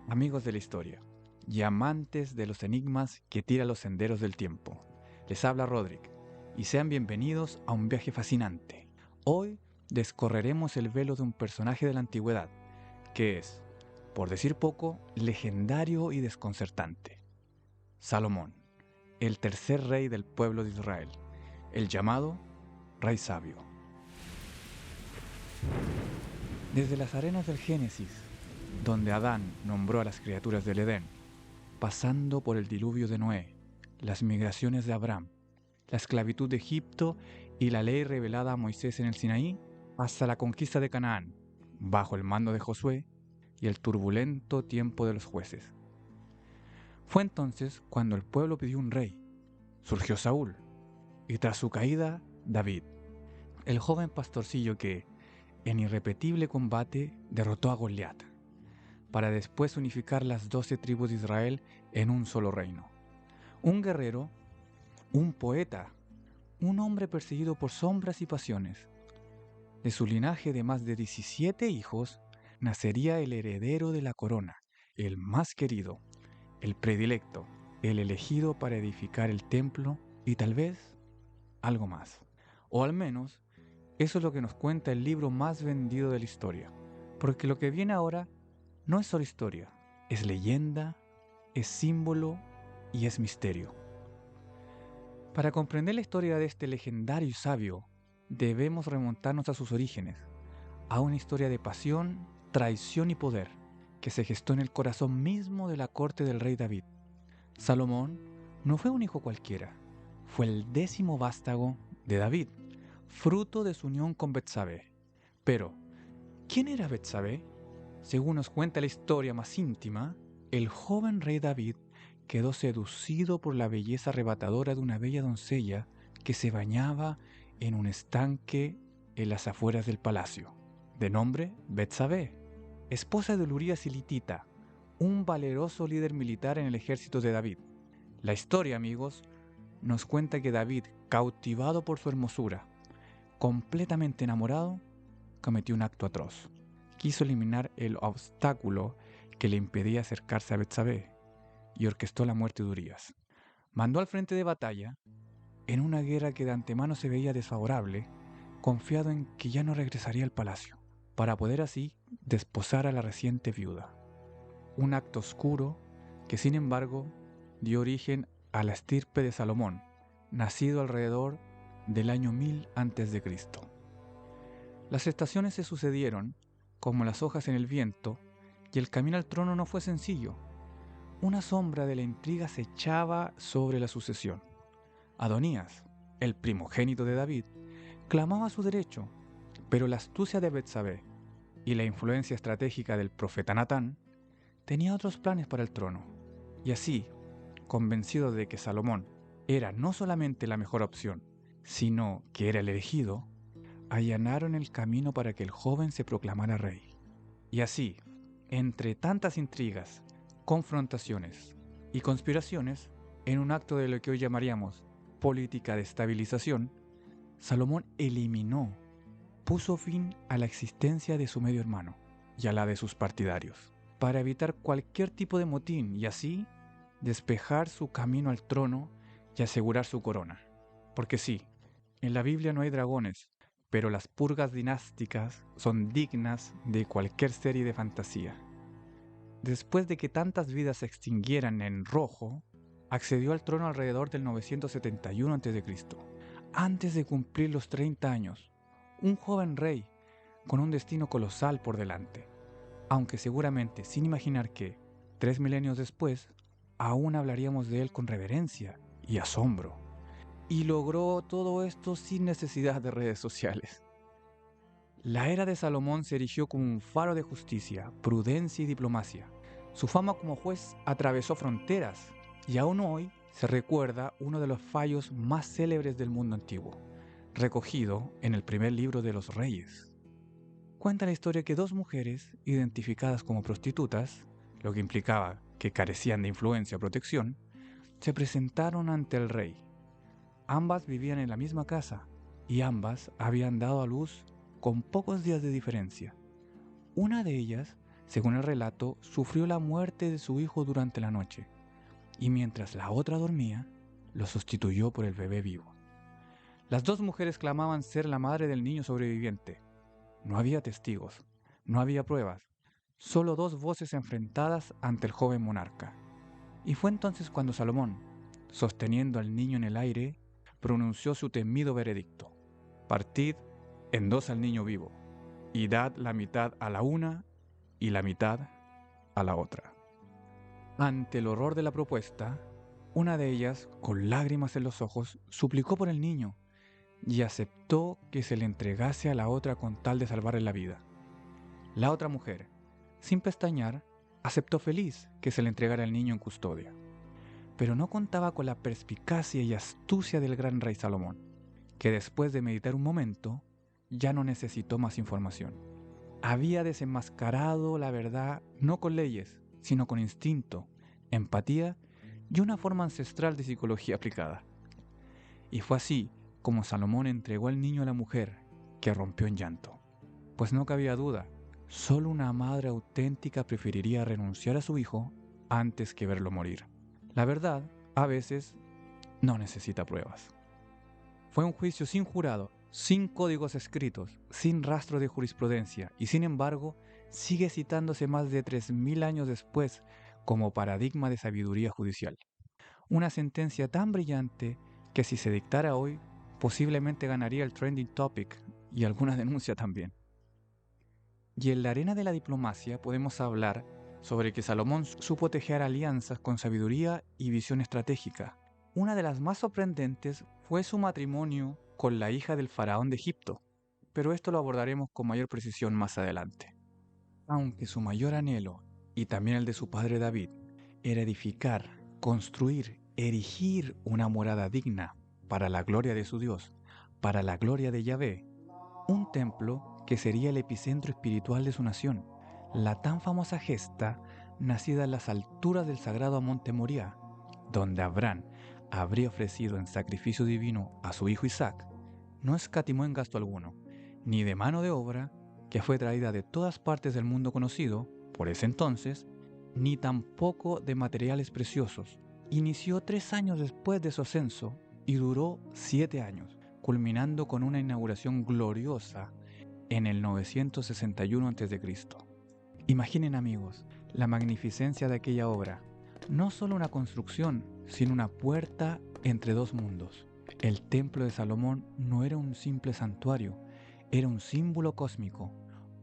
Amigos de la historia y amantes de los enigmas que tira los senderos del tiempo, les habla Roderick y sean bienvenidos a un viaje fascinante. Hoy descorreremos el velo de un personaje de la antigüedad que es, por decir poco, legendario y desconcertante. Salomón, el tercer rey del pueblo de Israel, el llamado Rey Sabio. Desde las arenas del Génesis, donde Adán nombró a las criaturas del Edén, pasando por el diluvio de Noé, las migraciones de Abraham, la esclavitud de Egipto y la ley revelada a Moisés en el Sinaí, hasta la conquista de Canaán, bajo el mando de Josué y el turbulento tiempo de los jueces. Fue entonces cuando el pueblo pidió un rey. Surgió Saúl, y tras su caída, David, el joven pastorcillo que, en irrepetible combate, derrotó a Goliat, para después unificar las 12 tribus de Israel en un solo reino. Un guerrero, un poeta, un hombre perseguido por sombras y pasiones. De su linaje de más de 17 hijos, nacería el heredero de la corona, el más querido, el predilecto, el elegido para edificar el templo y tal vez algo más. O al menos, eso es lo que nos cuenta el libro más vendido de la historia. Porque lo que viene ahora no es solo historia, es leyenda, es símbolo y es misterio. Para comprender la historia de este legendario y sabio, debemos remontarnos a sus orígenes, a una historia de pasión, traición y poder, que se gestó en el corazón mismo de la corte del rey David. Salomón no fue un hijo cualquiera, fue el 10º vástago de David, fruto de su unión con Betsabé. Pero, ¿quién era Betsabé? Según nos cuenta la historia más íntima, el joven rey David quedó seducido por la belleza arrebatadora de una bella doncella que se bañaba en un estanque en las afueras del palacio, de nombre Betsabé, esposa de Urías elitita, un valeroso líder militar en el ejército de David. La historia, amigos, nos cuenta que David, cautivado por su hermosura, completamente enamorado, cometió un acto atroz. Quiso eliminar el obstáculo que le impedía acercarse a Betsabé y orquestó la muerte de Urías. Mandó al frente de batalla, en una guerra que de antemano se veía desfavorable, confiado en que ya no regresaría al palacio, para poder así desposar a la reciente viuda. Un acto oscuro que, sin embargo, dio origen a la estirpe de Salomón, nacido alrededor del año 1000 a.C. Las estaciones se sucedieron, como las hojas en el viento, y el camino al trono no fue sencillo. Una sombra de la intriga se echaba sobre la sucesión. Adonías, el primogénito de David, clamaba su derecho, pero la astucia de Betsabé y la influencia estratégica del profeta Natán tenía otros planes para el trono. Y así, convencido de que Salomón era no solamente la mejor opción, sino que era el elegido, allanaron el camino para que el joven se proclamara rey. Y así, entre tantas intrigas, confrontaciones y conspiraciones, en un acto de lo que hoy llamaríamos política de estabilización, Salomón puso fin a la existencia de su medio hermano y a la de sus partidarios, para evitar cualquier tipo de motín y así despejar su camino al trono y asegurar su corona. Porque sí, en la Biblia no hay dragones, pero las purgas dinásticas son dignas de cualquier serie de fantasía. Después de que tantas vidas se extinguieran en rojo, accedió al trono alrededor del 971 a.C., antes de cumplir los 30 años, un joven rey con un destino colosal por delante, aunque seguramente sin imaginar que, 3 milenios después, aún hablaríamos de él con reverencia y asombro. Y logró todo esto sin necesidad de redes sociales. La era de Salomón se erigió como un faro de justicia, prudencia y diplomacia. Su fama como juez atravesó fronteras y aún hoy se recuerda uno de los fallos más célebres del mundo antiguo, recogido en el primer libro de los Reyes. Cuenta la historia que dos mujeres, identificadas como prostitutas, lo que implicaba que carecían de influencia o protección, se presentaron ante el rey. Ambas vivían en la misma casa y ambas habían dado a luz con pocos días de diferencia. Una de ellas Según el relato, sufrió la muerte de su hijo durante la noche, y mientras la otra dormía, lo sustituyó por el bebé vivo. Las dos mujeres clamaban ser la madre del niño sobreviviente. No había testigos, no había pruebas, solo dos voces enfrentadas ante el joven monarca. Y fue entonces cuando Salomón, sosteniendo al niño en el aire, pronunció su temido veredicto: partid en dos al niño vivo, y dad la mitad a la una y la mitad a la otra. Ante el horror de la propuesta, una de ellas, con lágrimas en los ojos, suplicó por el niño y aceptó que se le entregase a la otra con tal de salvarle la vida. La otra mujer, sin pestañear, aceptó feliz que se le entregara el niño en custodia, pero no contaba con la perspicacia y astucia del gran rey Salomón, que después de meditar un momento, ya no necesitó más información. Había desenmascarado la verdad no con leyes, sino con instinto, empatía y una forma ancestral de psicología aplicada. Y fue así como Salomón entregó al niño a la mujer, que rompió en llanto. Pues no cabía duda, solo una madre auténtica preferiría renunciar a su hijo antes que verlo morir. La verdad, a veces, no necesita pruebas. Fue un juicio sin jurado, sin códigos escritos, sin rastro de jurisprudencia, y sin embargo, sigue citándose más de 3000 años después como paradigma de sabiduría judicial. Una sentencia tan brillante que si se dictara hoy, posiblemente ganaría el trending topic y alguna denuncia también. Y en la arena de la diplomacia podemos hablar sobre que Salomón supo tejer alianzas con sabiduría y visión estratégica. Una de las más sorprendentes fue su matrimonio con la hija del faraón de Egipto, pero esto lo abordaremos con mayor precisión más adelante. Aunque su mayor anhelo, y también el de su padre David, era edificar, construir, erigir una morada digna para la gloria de su Dios, para la gloria de Yahvé, un templo que sería el epicentro espiritual de su nación, la tan famosa gesta nacida en las alturas del sagrado monte Moriah, donde Abraham habría ofrecido en sacrificio divino a su hijo Isaac, no escatimó en gasto alguno, ni de mano de obra, que fue traída de todas partes del mundo conocido, por ese entonces, ni tampoco de materiales preciosos. Inició 3 años después de su ascenso y duró 7 años, culminando con una inauguración gloriosa en el 961 a.C. Imaginen, amigos, la magnificencia de aquella obra. No solo una construcción, sino una puerta entre dos mundos. El templo de Salomón no era un simple santuario, era un símbolo cósmico,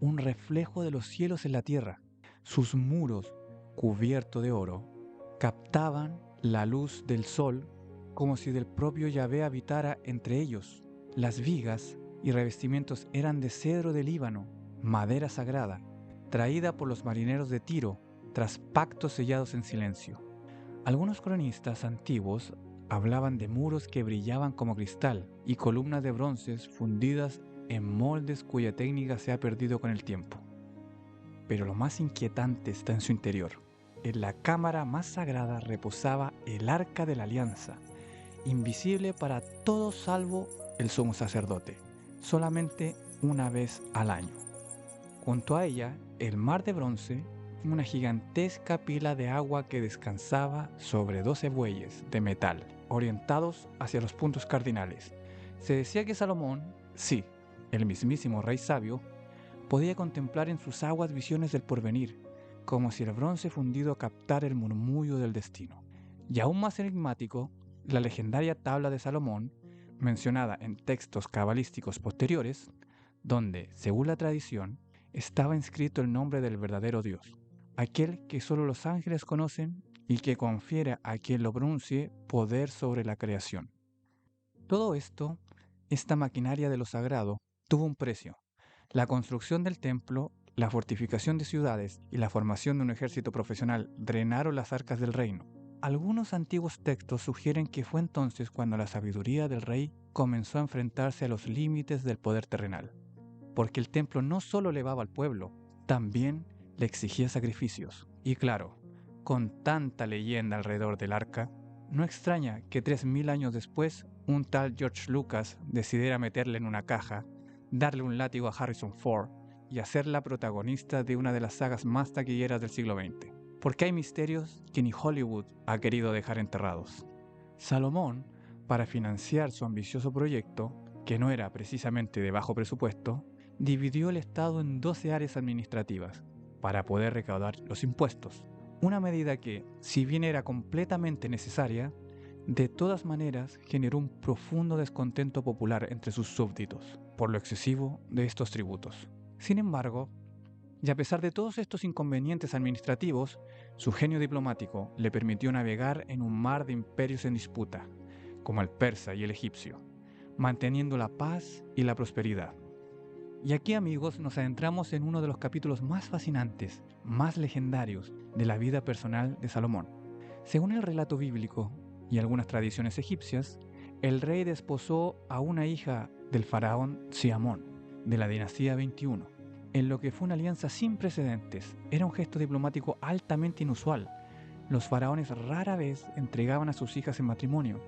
un reflejo de los cielos en la tierra. Sus muros, cubiertos de oro, captaban la luz del sol como si del propio Yahvé habitara entre ellos. Las vigas y revestimientos eran de cedro de Líbano, madera sagrada, traída por los marineros de Tiro tras pactos sellados en silencio. Algunos cronistas antiguos hablaban de muros que brillaban como cristal y columnas de bronces fundidas en moldes cuya técnica se ha perdido con el tiempo. Pero lo más inquietante está en su interior. En la cámara más sagrada reposaba el Arca de la Alianza, invisible para todos salvo el sumo sacerdote, solamente una vez al año. Junto a ella, el mar de bronce, una gigantesca pila de agua que descansaba sobre 12 bueyes de metal, orientados hacia los puntos cardinales. Se decía que Salomón, sí, el mismísimo rey sabio, podía contemplar en sus aguas visiones del porvenir, como si el bronce fundido captara el murmullo del destino. Y aún más enigmático, la legendaria tabla de Salomón, mencionada en textos cabalísticos posteriores, donde, según la tradición, estaba inscrito el nombre del verdadero Dios, aquel que solo los ángeles conocen y que confiere a quien lo pronuncie poder sobre la creación. Todo esto, esta maquinaria de lo sagrado, tuvo un precio. La construcción del templo, la fortificación de ciudades y la formación de un ejército profesional drenaron las arcas del reino. Algunos antiguos textos sugieren que fue entonces cuando la sabiduría del rey comenzó a enfrentarse a los límites del poder terrenal, porque el templo no solo elevaba al pueblo, también le exigía sacrificios. Y claro, con tanta leyenda alrededor del arca, no extraña que 3000 años después un tal George Lucas decidiera meterle en una caja, darle un látigo a Harrison Ford y hacerla protagonista de una de las sagas más taquilleras del siglo XX. Porque hay misterios que ni Hollywood ha querido dejar enterrados. Salomón, para financiar su ambicioso proyecto, que no era precisamente de bajo presupuesto, dividió el Estado en 12 áreas administrativas para poder recaudar los impuestos. Una medida que, si bien era completamente necesaria, de todas maneras generó un profundo descontento popular entre sus súbditos por lo excesivo de estos tributos. Sin embargo, y a pesar de todos estos inconvenientes administrativos, su genio diplomático le permitió navegar en un mar de imperios en disputa, como el persa y el egipcio, manteniendo la paz y la prosperidad. Y aquí, amigos, nos adentramos en uno de los capítulos más fascinantes, más legendarios de la vida personal de Salomón. Según el relato bíblico y algunas tradiciones egipcias, el rey desposó a una hija del faraón Siamón, de la dinastía 21, en lo que fue una alianza sin precedentes. Era un gesto diplomático altamente inusual. Los faraones rara vez entregaban a sus hijas en matrimonio,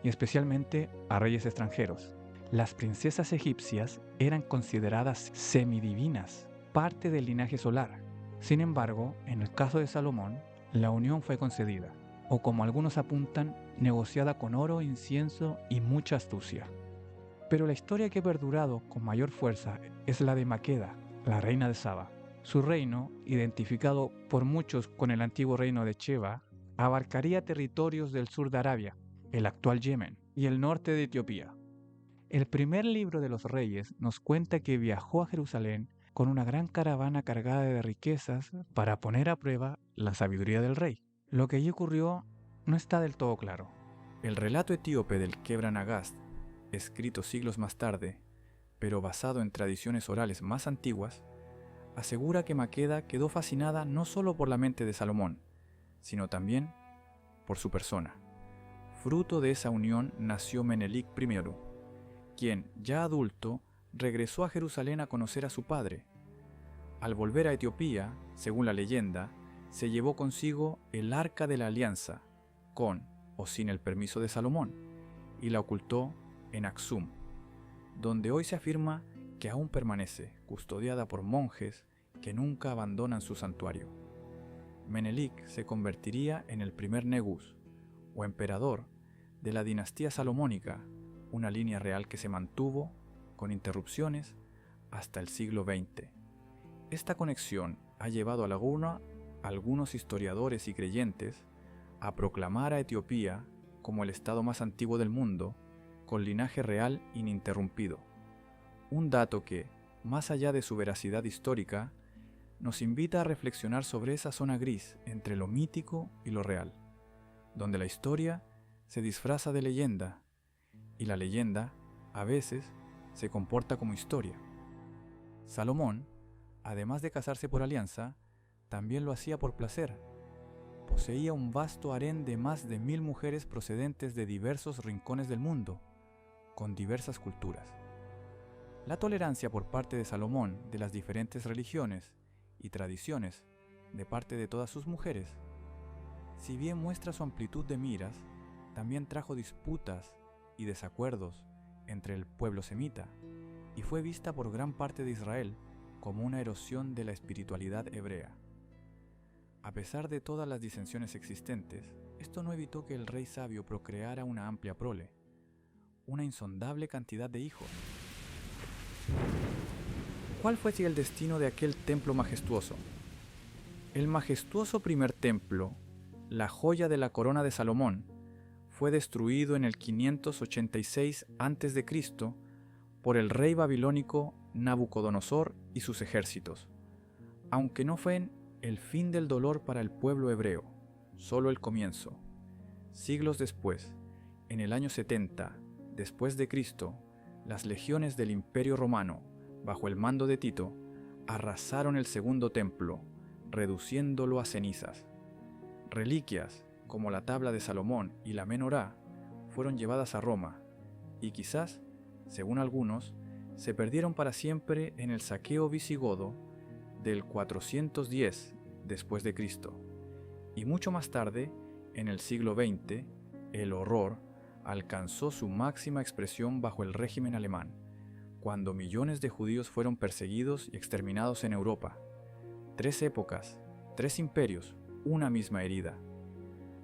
y especialmente a reyes extranjeros. Las princesas egipcias eran consideradas semidivinas, parte del linaje solar. Sin embargo, en el caso de Salomón, la unión fue concedida, o como algunos apuntan, negociada con oro, incienso y mucha astucia. Pero la historia que ha perdurado con mayor fuerza es la de Maqueda, la reina de Saba. Su reino, identificado por muchos con el antiguo reino de Sheba, abarcaría territorios del sur de Arabia, el actual Yemen, y el norte de Etiopía. El primer libro de los Reyes nos cuenta que viajó a Jerusalén con una gran caravana cargada de riquezas para poner a prueba la sabiduría del rey. Lo que allí ocurrió no está del todo claro. El relato etíope del Kebra Nagast, escrito siglos más tarde, pero basado en tradiciones orales más antiguas, asegura que Maqueda quedó fascinada no solo por la mente de Salomón, sino también por su persona. Fruto de esa unión nació Menelik I, quien, ya adulto, regresó a Jerusalén a conocer a su padre. Al volver a Etiopía, según la leyenda, se llevó consigo el Arca de la Alianza, con o sin el permiso de Salomón, y la ocultó en Aksum, donde hoy se afirma que aún permanece, custodiada por monjes que nunca abandonan su santuario. Menelik se convertiría en el primer Negus, o emperador, de la dinastía salomónica, una línea real que se mantuvo, con interrupciones, hasta el siglo XX. Esta conexión ha llevado a algunos historiadores y creyentes a proclamar a Etiopía como el estado más antiguo del mundo, con linaje real ininterrumpido. Un dato que, más allá de su veracidad histórica, nos invita a reflexionar sobre esa zona gris entre lo mítico y lo real, donde la historia se disfraza de leyenda, y la leyenda, a veces, se comporta como historia. Salomón, además de casarse por alianza, también lo hacía por placer. Poseía un vasto harén de más de 1000 mujeres procedentes de diversos rincones del mundo, con diversas culturas. La tolerancia por parte de Salomón de las diferentes religiones y tradiciones de parte de todas sus mujeres, si bien muestra su amplitud de miras, también trajo disputas y desacuerdos entre el pueblo semita, y fue vista por gran parte de Israel como una erosión de la espiritualidad hebrea. A pesar de todas las disensiones existentes, esto no evitó que el rey sabio procreara una amplia prole, una insondable cantidad de hijos. ¿Cuál fue el destino de aquel templo majestuoso? El majestuoso primer templo, la joya de la corona de Salomón, fue destruido en el 586 a.C. por el rey babilónico Nabucodonosor y sus ejércitos, aunque no fue el fin del dolor para el pueblo hebreo, solo el comienzo. Siglos después, en el año 70 después de Cristo, las legiones del Imperio Romano, bajo el mando de Tito, arrasaron el segundo templo, reduciéndolo a cenizas. Reliquias, como la tabla de Salomón y la menorá, fueron llevadas a Roma, y quizás, según algunos, se perdieron para siempre en el saqueo visigodo del 410 después de Cristo. Y mucho más tarde, en el siglo XX, el horror alcanzó su máxima expresión bajo el régimen alemán, cuando millones de judíos fueron perseguidos y exterminados en Europa. 3 épocas, 3 imperios, una misma herida.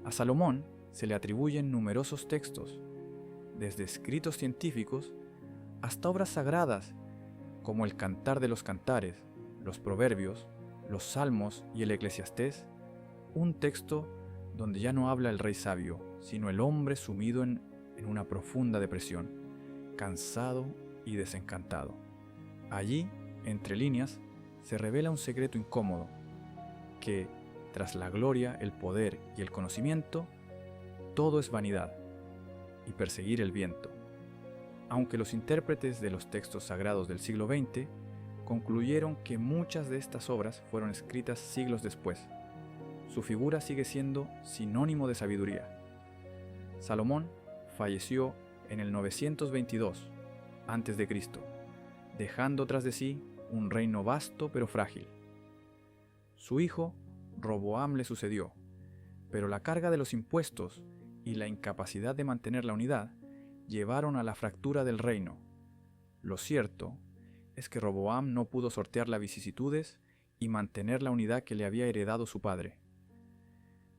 A Salomón se le atribuyen numerosos textos, desde escritos científicos hasta obras sagradas como el Cantar de los Cantares, los Proverbios, los Salmos y el Eclesiastés, un texto donde ya no habla el rey sabio, sino el hombre sumido en una profunda depresión, cansado y desencantado. Allí, entre líneas, se revela un secreto incómodo, que, tras la gloria, el poder y el conocimiento, todo es vanidad y perseguir el viento. Aunque los intérpretes de los textos sagrados del siglo XX concluyeron que muchas de estas obras fueron escritas siglos después, su figura sigue siendo sinónimo de sabiduría. Salomón falleció en el 922 a.C., dejando tras de sí un reino vasto pero frágil. Su hijo, Roboam, le sucedió, pero la carga de los impuestos y la incapacidad de mantener la unidad llevaron a la fractura del reino. Lo cierto es que Roboam no pudo sortear las vicisitudes y mantener la unidad que le había heredado su padre.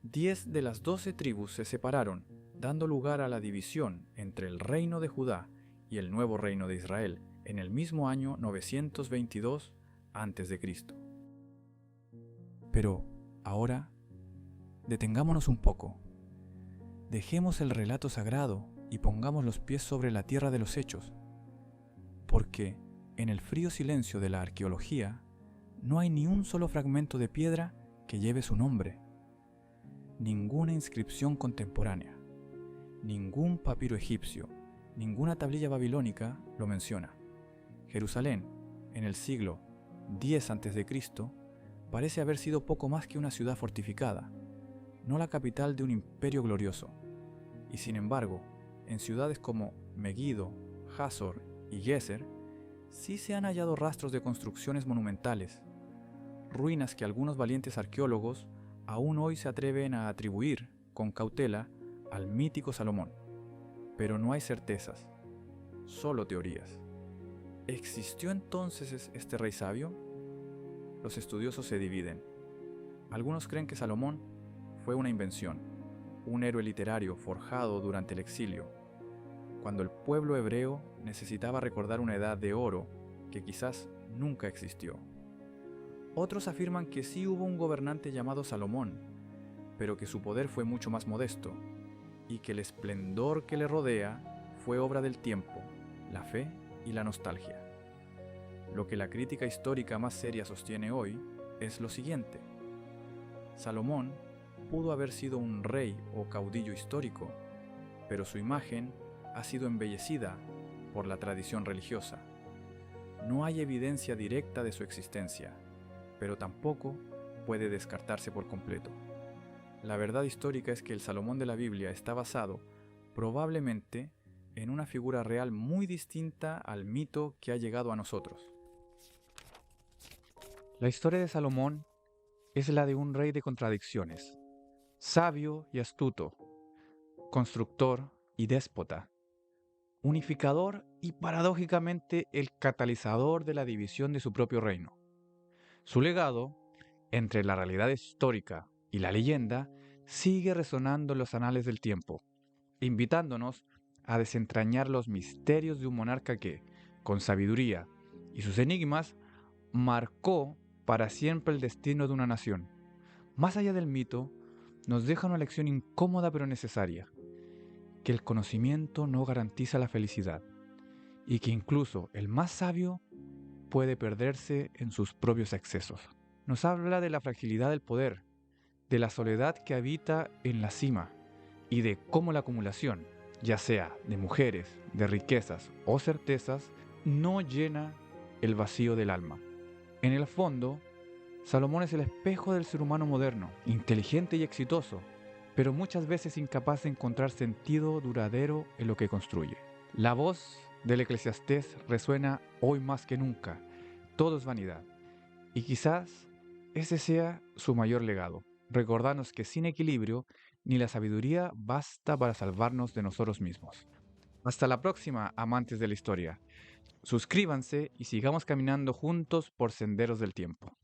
10 de las 12 tribus se separaron, dando lugar a la división entre el reino de Judá y el nuevo reino de Israel en el mismo año 922 a.C. Pero ahora, detengámonos un poco. Dejemos el relato sagrado y pongamos los pies sobre la tierra de los hechos, porque en el frío silencio de la arqueología no hay ni un solo fragmento de piedra que lleve su nombre, ninguna inscripción contemporánea, ningún papiro egipcio, ninguna tablilla babilónica lo menciona. Jerusalén, en el siglo X a.C., parece haber sido poco más que una ciudad fortificada, no la capital de un imperio glorioso. Y sin embargo, en ciudades como Megiddo, Hazor y Gezer, sí se han hallado rastros de construcciones monumentales, ruinas que algunos valientes arqueólogos aún hoy se atreven a atribuir, con cautela, al mítico Salomón. Pero no hay certezas, solo teorías. ¿Existió entonces este rey sabio? Los estudiosos se dividen. Algunos creen que Salomón fue una invención, un héroe literario forjado durante el exilio, cuando el pueblo hebreo necesitaba recordar una edad de oro que quizás nunca existió. Otros afirman que sí hubo un gobernante llamado Salomón, pero que su poder fue mucho más modesto, y que el esplendor que le rodea fue obra del tiempo, la fe y la nostalgia. Lo que la crítica histórica más seria sostiene hoy es lo siguiente: Salomón pudo haber sido un rey o caudillo histórico, pero su imagen ha sido embellecida por la tradición religiosa. No hay evidencia directa de su existencia, pero tampoco puede descartarse por completo. La verdad histórica es que el Salomón de la Biblia está basado, probablemente, en una figura real muy distinta al mito que ha llegado a nosotros. La historia de Salomón es la de un rey de contradicciones, sabio y astuto, constructor y déspota, unificador y paradójicamente el catalizador de la división de su propio reino. Su legado, entre la realidad histórica y la leyenda, sigue resonando en los anales del tiempo, invitándonos a desentrañar los misterios de un monarca que, con sabiduría y sus enigmas, marcó para siempre el destino de una nación. Más allá del mito, nos deja una lección incómoda pero necesaria, que el conocimiento no garantiza la felicidad, y que incluso el más sabio puede perderse en sus propios excesos. Nos habla de la fragilidad del poder, de la soledad que habita en la cima, y de cómo la acumulación, ya sea de mujeres, de riquezas o certezas, no llena el vacío del alma. En el fondo, Salomón es el espejo del ser humano moderno, inteligente y exitoso, pero muchas veces incapaz de encontrar sentido duradero en lo que construye. La voz del Eclesiastés resuena hoy más que nunca: todo es vanidad. Y quizás ese sea su mayor legado, recordarnos que sin equilibrio ni la sabiduría basta para salvarnos de nosotros mismos. Hasta la próxima, amantes de la historia. Suscríbanse y sigamos caminando juntos por senderos del tiempo.